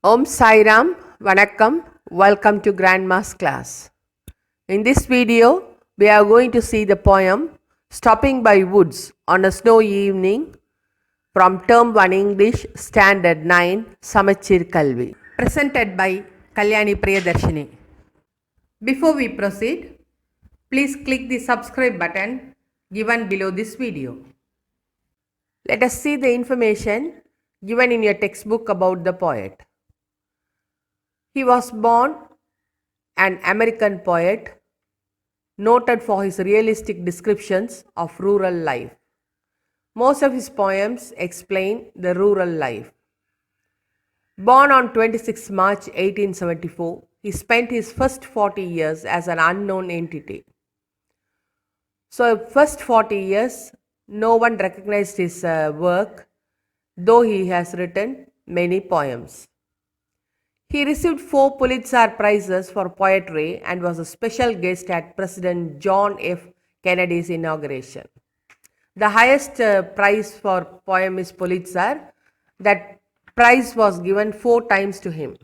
Om Sai Ram, Vanakkam, welcome to Grandma's class. In this video, we are going to see the poem Stopping by Woods on a Snowy Evening from Term 1 English Standard 9 Samacheer Kalvi, presented by Kalyani Priyadarshini. Before we proceed, please click the subscribe button given below this video. Let us see the information given in your textbook about the poet. He was born an American poet, noted for his realistic descriptions of rural life. Most of his poems explain the rural life. Born on 26 March 1874, he spent his first 40 years as an unknown entity. So, first 40 years, no one recognized his work, though he has written many poems. He received 4 Pulitzer Prizes for poetry and was a special guest at President John F. Kennedy's inauguration. The highest prize for poem is Pulitzer. That prize was given 4 times to him.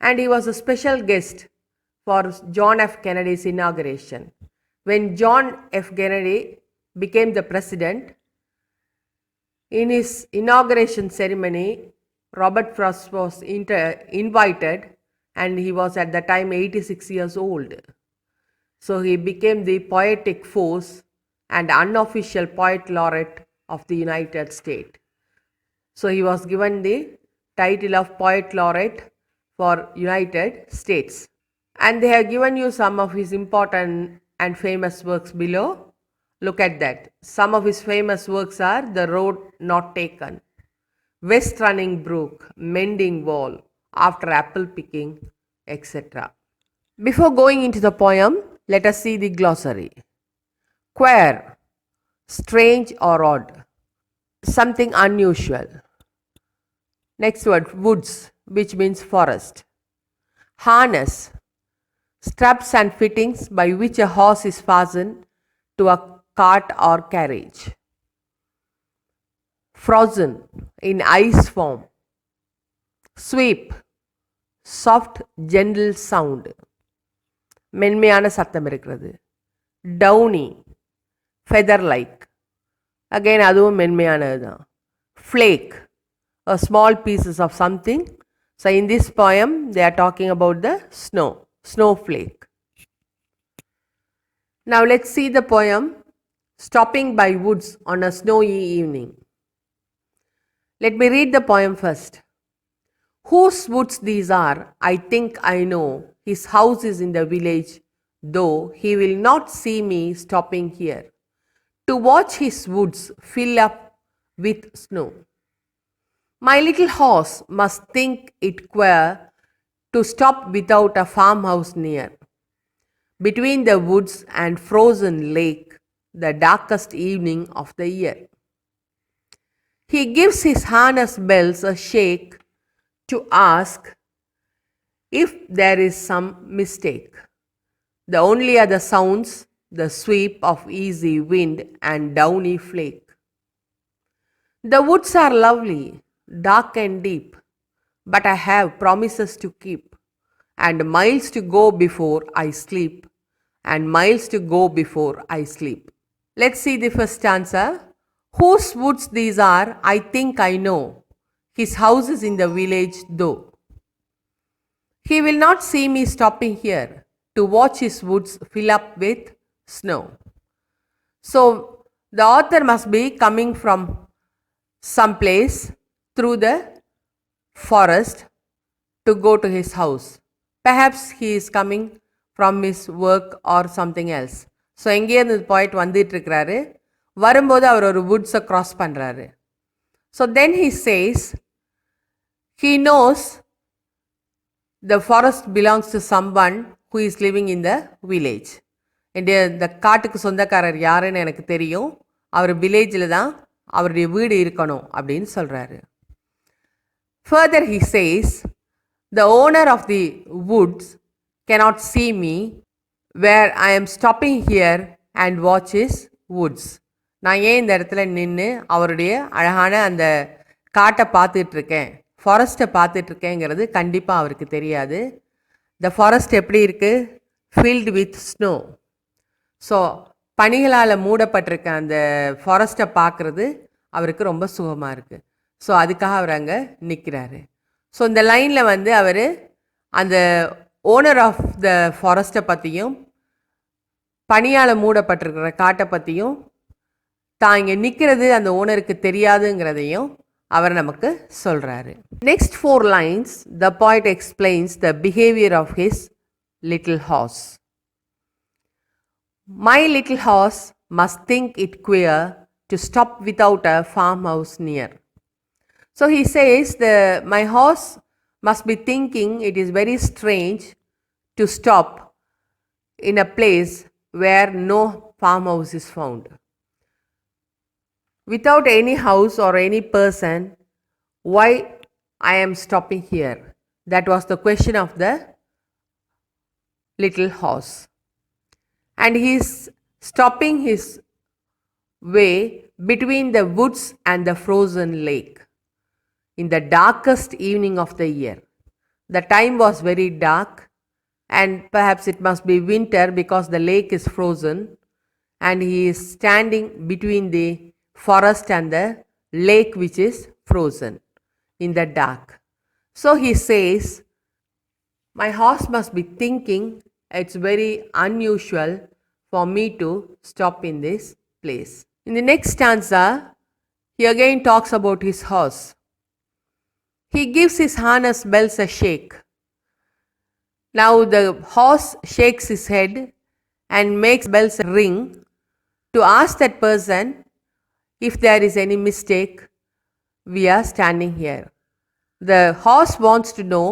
And he was a special guest for John F. Kennedy's inauguration. When John F. Kennedy became the president, in his inauguration ceremony, Robert Frost was invited, and he was at the time 86 years old. So he became the poetic force and unofficial poet laureate of the United States. So he was given the title of poet laureate for United States. And they have given you some of his important and famous works below. Look at that. Some of his famous works are The Road Not Taken, West Running Brook, Mending Wall, After Apple Picking, etc. Before going into the poem, let us see the glossary. Queer, strange or odd, something unusual. Next word, woods, which means forest. Harness, straps and fittings by which a horse is fastened to a cart or carriage. Frozen, in ice form. Sweep, soft gentle sound. மென்மையான சத்தம் இருக்கிறது. Downy, feather like. Again அதுவும் மென்மையானது தான். Flake, a small pieces of something. So in this poem they are talking about the snow, snowflake. Now let's see the poem Stopping by Woods on a Snowy Evening. Let me read the poem first. Whose woods these are, I think I know. His house is in the village, though he will not see me stopping here to watch his woods fill up with snow. My little horse must think it queer to stop without a farmhouse near. Between the woods and frozen lake, the darkest evening of the year. He gives his harness bells a shake to ask if there is some mistake. The only other sounds the sweep of easy wind and downy flake. The woods are lovely, dark and deep, but I have promises to keep, and miles to go before I sleep, and miles to go before I sleep. Let's see the first answer. Whose woods these are, I think I know. His house is in the village, though. He will not see me stopping here to watch his woods fill up with snow. So, the author must be coming from some place through the forest to go to his house. Perhaps he is coming from his work or something else. So எங்கேருந்து point வந்துட்டுருக்கிறாரு, வரும்போது அவர் ஒரு வுட்ஸை cross பண்ணுறாரு. So then he says he knows the forest belongs to someone who is living in the village. இந்த காட்டுக்கு சொந்தக்காரர் யாருன்னு எனக்கு தெரியும், அவர் வில்லேஜில் தான் அவருடைய வீடு இருக்கணும் அப்படின்னு சொல்கிறாரு. Further he says the owner of the woods cannot see me where I am stopping here and watch his woods. நான் ஏன் இந்த இடத்துல நின்று அவருடைய அழகான அந்த காட்டை பார்த்துட்டு இருக்கேன், ஃபாரஸ்ட்டை பார்த்துட்ருக்கேங்கிறது கண்டிப்பாக அவருக்கு தெரியாது. த ஃபாரஸ்ட் எப்படி இருக்குது? Filled with snow. ஸோ பனிகளால் மூடப்பட்டிருக்க அந்த ஃபாரஸ்ட்டை பார்க்குறது அவருக்கு ரொம்ப சுகமாக இருக்குது. ஸோ அதுக்காக அவர் அங்கே நிற்கிறாரு. ஸோ இந்த லைனில் வந்து அவர் அந்த ஓனர் ஆஃப் த ஃபாரஸ்ட்டை பற்றியும் பனியால் மூடப்பட்டிருக்கிற காட்டை பற்றியும் தான் இங்கே நிற்கிறது அந்த ஓனருக்கு தெரியாதுங்கிறதையும் அவர் நமக்கு சொல்கிறாரு. Next 4 lines the poet explains the behavior of his little horse. My little horse must think it queer to stop without a farmhouse near. So he says my horse must be thinking it is very strange to stop in a place where no farmhouse is found. Without any house or any person, why I am stopping here? That was the question of the little horse. And he is stopping his way between the woods and the frozen lake in the darkest evening of the year. The time was very dark, and perhaps it must be winter because the lake is frozen, and he is standing between the forest and the lake which is frozen in the dark. So he says, my horse must be thinking it's very unusual for me to stop in this place. In the next stanza, he again talks about his horse. He gives his harness bells a shake. Now the horse shakes his head and makes bells ring to ask that person if there is any mistake we are standing here. The horse wants to know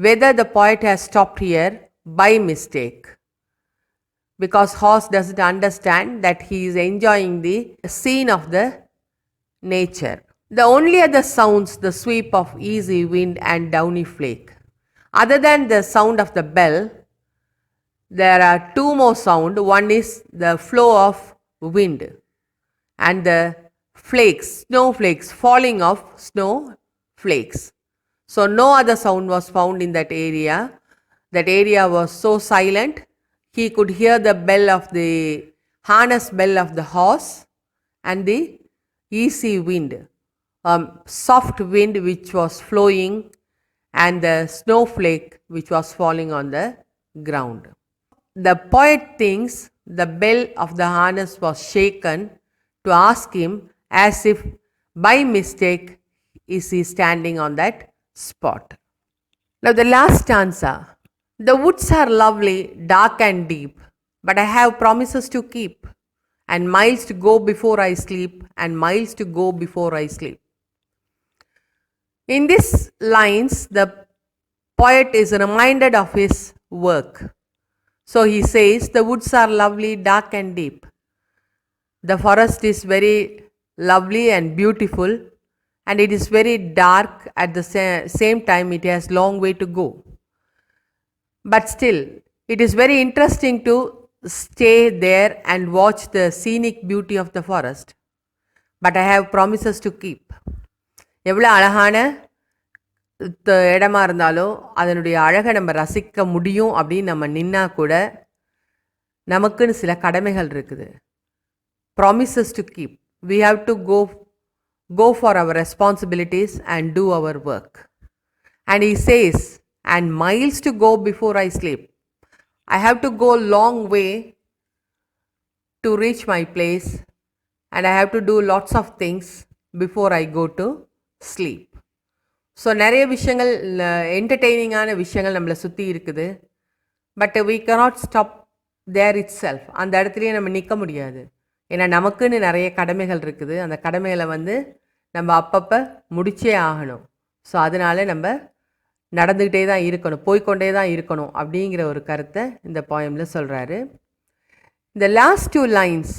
whether the poet has stopped here by mistake, because horse doesn't understand that he is enjoying the scene of the nature. The only other sounds the sweep of easy wind and downy flake. Other than the sound of the bell, there are 2 more sounds. One is the flow of wind and the flakes, snowflakes, falling of snowflakes. So no other sound was found in that area. That area was so silent. He could hear the bell of the harness bell of the horse and the easy wind, soft wind which was flowing, and the snowflake which was falling on the ground. The poet thinks the bell of the harness was shaken to ask him as if by mistake is he standing on that spot. Now the last stanza. The woods are lovely, dark and deep, but I have promises to keep, and miles to go before I sleep, and miles to go before I sleep. In these lines, the poet is reminded of his work. So he says, the woods are lovely, dark and deep. The forest is very lovely and beautiful, and it is very dark at the same time. It has long way to go. But still, it is very interesting to stay there and watch the scenic beauty of the forest. But I have promises to keep. எவ்வளோ அழகான இடமா இருந்தாலும் அதனுடைய அழகை நம்ம ரசிக்க முடியும் அப்படின்னு நம்ம நின்னா கூட நமக்குன்னு சில கடமைகள் இருக்குது. Promises to keep. We have to go for our responsibilities and do our work. And he says, and miles to go before I sleep. I have to go long way to reach my place, and I have to do lots of things before I go to sleep. So நிறைய விஷயங்கள் என்டர்டெய்னிங்கான விஷயங்கள் நம்மளை சுற்றி இருக்குது. But we cannot stop there itself. அந்த இடத்துலையே நம்ம நிற்க முடியாது. ஏன்னா நமக்குன்னு நிறைய கடமைகள் இருக்குது. அந்த கடமைகளை வந்து நம்ம அப்பப்போ முடிச்சே ஆகணும். ஸோ அதனால நம்ம நடந்துக்கிட்டே தான் இருக்கணும், போய்கொண்டே தான் இருக்கணும் அப்படிங்கிற ஒரு கருத்தை இந்த போயமில் சொல்கிறாரு. The last 2 lines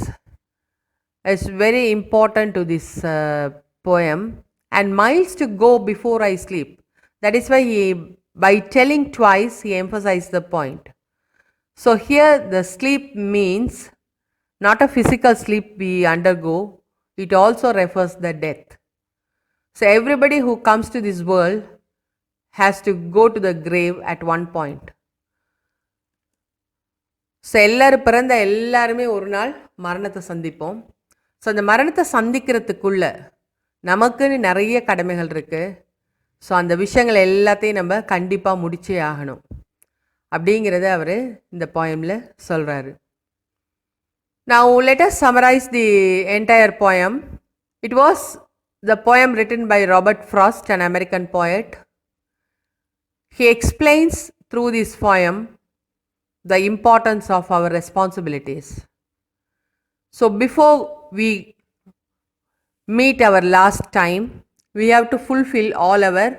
is very important to this poem. And miles to go before I sleep. That is why by telling twice, he emphasized the point. So here the sleep means not a physical sleep we undergo. It also refers the death. So everybody who comes to this world has to go to the grave at one point. So பிறந்த எல்லாருமே ஒரு நாள் மரணத்தை சந்திப்போம். So அந்த மரணத்தை சந்திக்கிறதுக்குள்ள நமக்குன்னு நிறைய கடமைகள் இருக்குது. ஸோ அந்த விஷயங்கள் எல்லாத்தையும் நம்ம கண்டிப்பாக முடிச்சே ஆகணும் அப்படிங்கிறத அவர் இந்த போயமில் சொல்கிறாரு. Now let us summarize the entire poem. It was the poem written by Robert Frost, an American poet. He explains through this poem the importance of our responsibilities. So before we meet our last time, we have to fulfill all our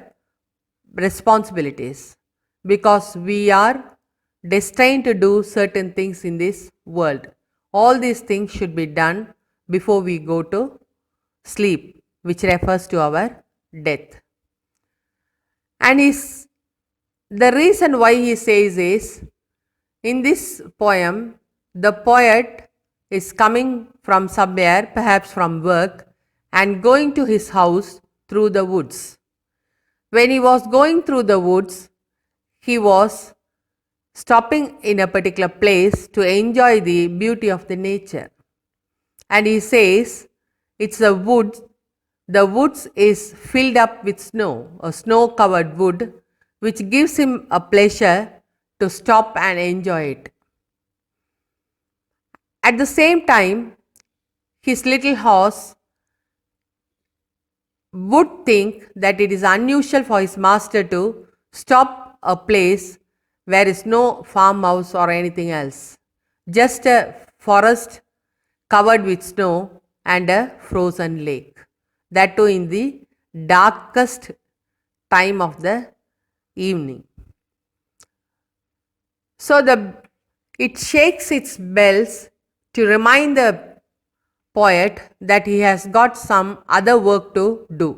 responsibilities because we are destined to do certain things in this world. All these things should be done before we go to sleep, which refers to our death. And the reason why he says is, in this poem, the poet is coming from somewhere, perhaps from work, and going to his house through the woods. When he was going through the woods, he was stopping in a particular place to enjoy the beauty of the nature. And he says, it's a wood. The woods is filled up with snow, a snow-covered wood, which gives him a pleasure to stop and enjoy it. At the same time, his little horse would think that it is unusual for his master to stop a place where is no farmhouse or anything else, just a forest covered with snow and a frozen lake, that too in the darkest time of the evening. So it shakes its bells to remind the poet that he has got some other work to do.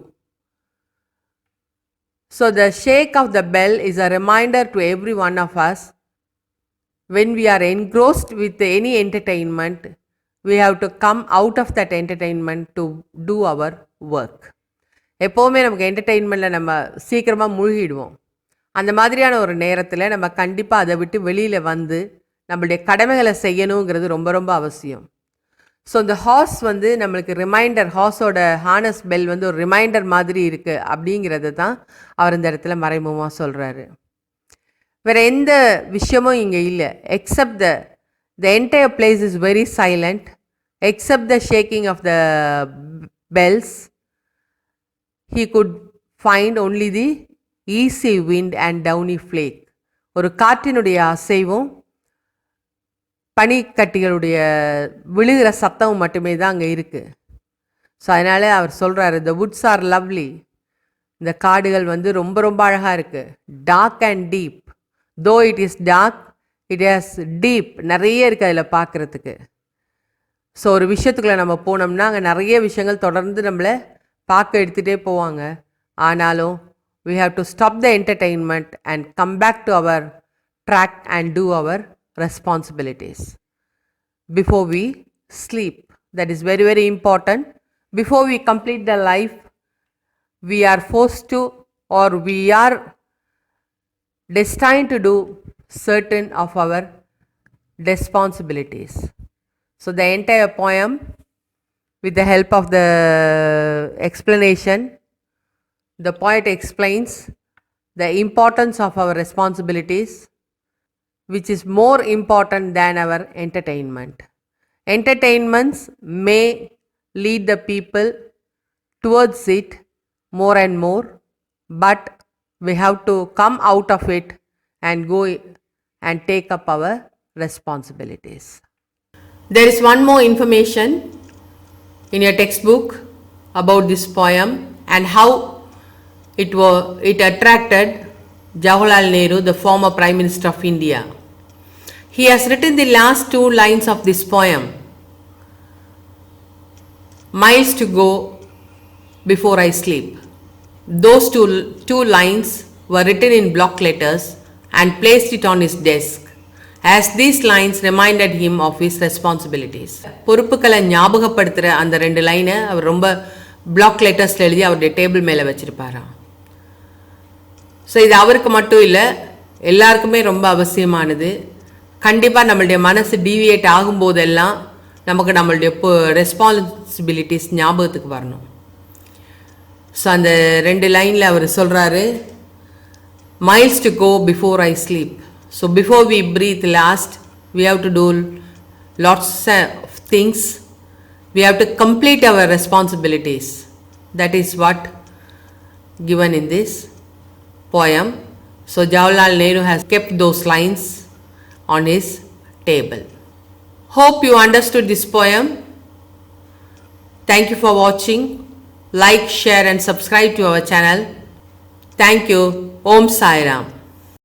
So the shake of the bell is a reminder to every one of us, when we are engrossed with any entertainment, we have to come out of that entertainment to do our work. எப்போவுமே நமக்கு என்டர்டெயின்மெண்ட்டில் நம்ம சீக்கிரமாக மூழ்கிடுவோம். அந்த மாதிரியான ஒரு நேரத்தில் நம்ம கண்டிப்பாக அதை விட்டு வெளியில் வந்து நம்மளுடைய கடமைகளை செய்யணுங்கிறது ரொம்ப ரொம்ப அவசியம். ஸோ இந்த ஹார்ஸ் வந்து நம்மளுக்கு ரிமைண்டர், ஹார்ஸோட ஹார்னஸ் பெல் வந்து ஒரு ரிமைண்டர் மாதிரி இருக்குது அப்படிங்கிறது தான் அவர் இந்த இடத்துல மறைமுகமாக சொல்கிறாரு. வேறு எந்த விஷயமும் இங்கே இல்லை. Accept the entire place is very silent, except the shaking of the bells. He could find only the easy wind and downy flake. ஒரு காற்றினுடைய அசைவும் பனிக்கட்டிகளுடைய விழுகிற சத்தமும் மட்டுமே தான் அங்கே இருக்குது. ஸோ அதனால் அவர் சொல்கிறாரு, the woods are lovely. இந்த காடுகள் வந்து ரொம்ப ரொம்ப அழகாக இருக்குது. Dark and deep. though it is dark, it has deep. நிறைய இருக்குது அதில் பார்க்குறதுக்கு. ஸோ ஒரு விஷயத்துக்குள்ளே நம்ம போனோம்னா அங்கே நிறைய விஷயங்கள் தொடர்ந்து நம்மளை பார்க்க எடுத்துகிட்டே போவாங்க. ஆனாலும் we have to stop the entertainment and come back to our track and do our responsibilities before we sleep. That is very, very important. Before we complete the life, we are forced to, or we are destined to do certain of our responsibilities. So the entire poem, with the help of the explanation, the poet explains the importance of our responsibilities, which is more important than our entertainment. Entertainments may lead the people towards it more and more, but we have to come out of it and go and take up our responsibilities. There is one more information in your textbook about this poem and how it attracted Jawaharlal Nehru, the former Prime Minister of India. He has written the last two lines of this poem. Miles to go before I sleep. Those two lines were written in block letters and placed it on his desk, as these lines reminded him of his responsibilities. பொறுப்புகளை ஞாபகப்படுத்துகிற அந்த ரெண்டு லைனை அவர் ரொம்ப black லெட்டர்ஸில் எழுதி அவருடைய table மேலே வச்சுருப்பாராம். So இது அவருக்கு மட்டும் இல்லை, எல்லாருக்குமே ரொம்ப அவசியமானது. கண்டிப்பாக நம்மளுடைய மனசு டீவியேட் ஆகும்போதெல்லாம் நமக்கு நம்மளுடைய ரெஸ்பான்சிபிலிட்டிஸ் ஞாபகத்துக்கு வரணும். ஸோ அந்த 2 லைனில் அவர் சொல்கிறாரு, miles to go before I sleep. So before we breathe last, we have to do lots of things. We have to complete our responsibilities. That is what given in this poem. So Jawaharlal Nehru has kept those lines on his table. Hope you understood this poem. Thank you for watching. Like, share and subscribe to our channel. Thank you. Om Sai Ram.